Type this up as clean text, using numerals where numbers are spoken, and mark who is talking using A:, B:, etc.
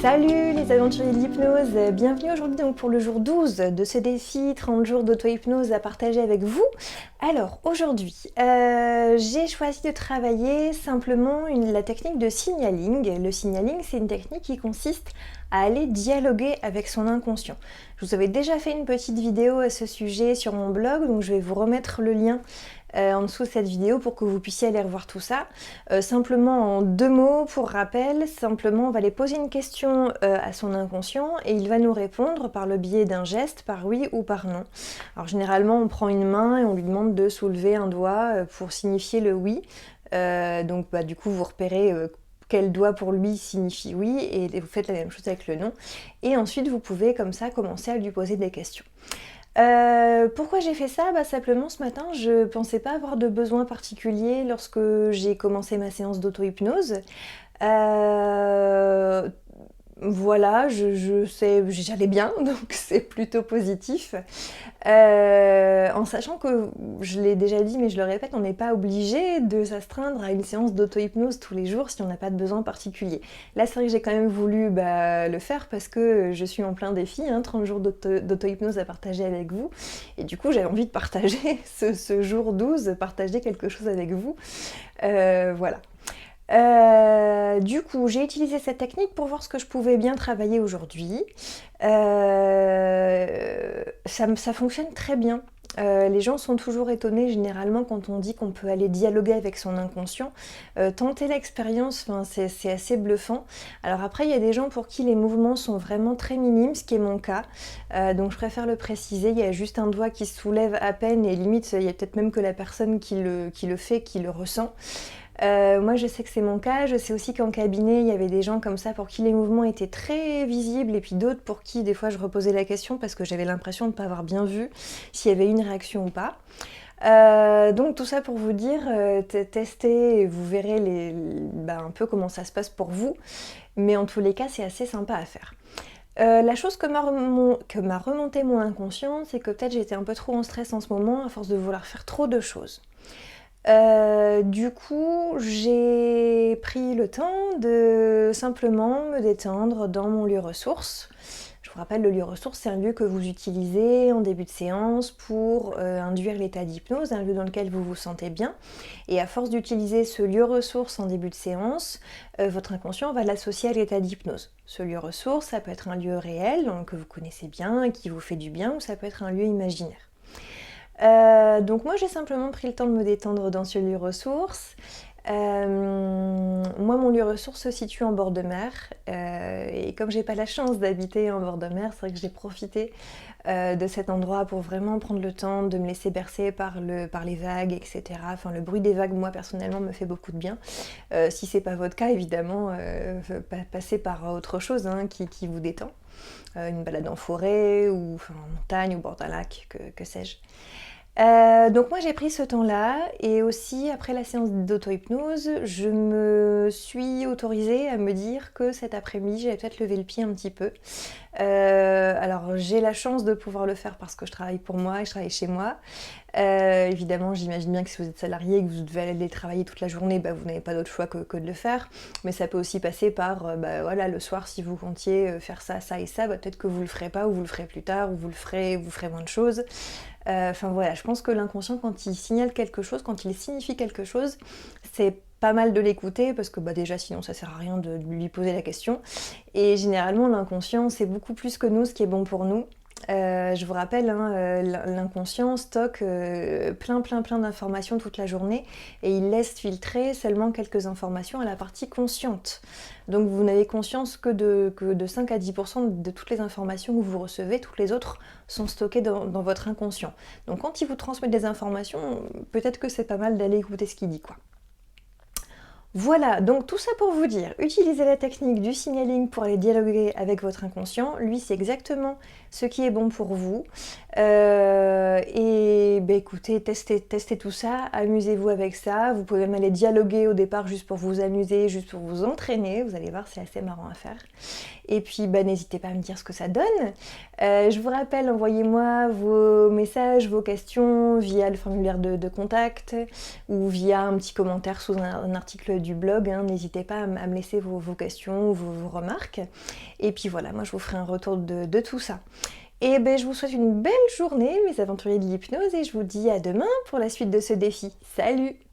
A: Salut les aventuriers de l'hypnose, bienvenue aujourd'hui donc pour le jour 12 de ce défi 30 jours d'auto-hypnose à partager avec vous. Alors aujourd'hui, j'ai choisi de travailler simplement la technique de signaling. Le signaling, c'est une technique qui consiste à aller dialoguer avec son inconscient. Je vous avais déjà fait une petite vidéo à ce sujet sur mon blog, donc je vais vous remettre le lien en dessous de cette vidéo pour que vous puissiez aller revoir tout ça. Simplement en 2 mots pour rappel, simplement on va aller poser une question à son inconscient et il va nous répondre par le biais d'un geste, par oui ou par non. Alors généralement on prend une main et on lui demande de soulever un doigt pour signifier le oui. Donc du coup vous repérez quel doigt pour lui signifie oui et vous faites la même chose avec le non. Et ensuite vous pouvez comme ça commencer à lui poser des questions. Pourquoi j'ai fait ça? Simplement ce matin je pensais pas avoir de besoin particulier lorsque j'ai commencé ma séance d'auto-hypnose. Voilà, je sais, j'allais bien, donc c'est plutôt positif. En sachant que, je l'ai déjà dit mais je le répète, on n'est pas obligé de s'astreindre à une séance d'auto-hypnose tous les jours si on n'a pas de besoin particulier. Là c'est vrai que j'ai quand même voulu le faire parce que je suis en plein défi, 30 jours d'auto-hypnose à partager avec vous. Et du coup j'avais envie de partager ce jour 12, partager quelque chose avec vous. Voilà. Du coup, j'ai utilisé cette technique pour voir ce que je pouvais bien travailler aujourd'hui. Ça fonctionne très bien. Les gens sont toujours étonnés généralement quand on dit qu'on peut aller dialoguer avec son inconscient. Tenter l'expérience, c'est assez bluffant. Alors après, il y a des gens pour qui les mouvements sont vraiment très minimes, ce qui est mon cas. Donc je préfère le préciser, il y a juste un doigt qui se soulève à peine et limite, il y a peut-être même que la personne qui le fait, qui le ressent. Moi je sais que c'est mon cas, je sais aussi qu'en cabinet il y avait des gens comme ça pour qui les mouvements étaient très visibles et puis d'autres pour qui des fois je reposais la question parce que j'avais l'impression de ne pas avoir bien vu s'il y avait une réaction ou pas. Donc tout ça pour vous dire, testez et vous verrez un peu comment ça se passe pour vous, mais en tous les cas c'est assez sympa à faire. La chose que m'a remonté mon inconscient, c'est que peut-être j'étais un peu trop en stress en ce moment à force de vouloir faire trop de choses. Du coup, j'ai pris le temps de simplement me détendre dans mon lieu ressource. Je vous rappelle, le lieu ressource, c'est un lieu que vous utilisez en début de séance pour induire l'état d'hypnose, un lieu dans lequel vous vous sentez bien. Et à force d'utiliser ce lieu ressource en début de séance, votre inconscient va l'associer à l'état d'hypnose. Ce lieu ressource, ça peut être un lieu réel, donc, que vous connaissez bien, qui vous fait du bien, ou ça peut être un lieu imaginaire. Donc moi j'ai simplement pris le temps de me détendre dans ce lieu ressource. Moi mon lieu ressource se situe en bord de mer et comme j'ai pas la chance d'habiter en bord de mer, c'est vrai que j'ai profité de cet endroit pour vraiment prendre le temps de me laisser bercer par les vagues, etc. Enfin le bruit des vagues moi personnellement me fait beaucoup de bien. Si c'est pas votre cas évidemment, passez par autre chose qui vous détend. Une balade en forêt ou en montagne ou au bord d'un lac, que sais-je. Donc moi j'ai pris ce temps-là et aussi après la séance d'auto-hypnose, je me suis autorisée à me dire que cet après-midi j'allais peut-être lever le pied un petit peu. Alors j'ai la chance de pouvoir le faire parce que je travaille pour moi et je travaille chez moi. Évidemment j'imagine bien que si vous êtes salarié et que vous devez aller travailler toute la journée, vous n'avez pas d'autre choix que de le faire. Mais ça peut aussi passer par voilà, le soir si vous comptiez faire ça, ça et ça, peut-être que vous le ferez pas ou vous le ferez plus tard ou vous ferez moins de choses. Enfin voilà, je pense que l'inconscient quand il signale quelque chose, quand il signifie quelque chose, c'est pas mal de l'écouter parce que déjà sinon ça sert à rien de lui poser la question. Et généralement l'inconscient c'est beaucoup plus que nous ce qui est bon pour nous. Je vous rappelle, l'inconscient stocke plein d'informations toute la journée et il laisse filtrer seulement quelques informations à la partie consciente. Donc vous n'avez conscience que de 5 à 10% de toutes les informations que vous recevez, toutes les autres sont stockées dans votre inconscient. Donc quand il vous transmet des informations, peut-être que c'est pas mal d'aller écouter ce qu'il dit, quoi. Voilà, donc tout ça pour vous dire, utilisez la technique du signaling pour aller dialoguer avec votre inconscient. Lui, c'est exactement ce qui est bon pour vous. Et bah, écoutez, testez tout ça, amusez-vous avec ça. Vous pouvez même aller dialoguer au départ juste pour vous amuser, juste pour vous entraîner. Vous allez voir, c'est assez marrant à faire. Et puis, bah, n'hésitez pas à me dire ce que ça donne. Je vous rappelle, envoyez-moi vos messages, vos questions via le formulaire de contact ou via un petit commentaire sous un article du blog. Hein. N'hésitez pas à me laisser vos questions, vos remarques. Et puis voilà, moi je vous ferai un retour de tout ça. Et ben, je vous souhaite une belle journée, mes aventuriers de l'hypnose, et je vous dis à demain pour la suite de ce défi. Salut!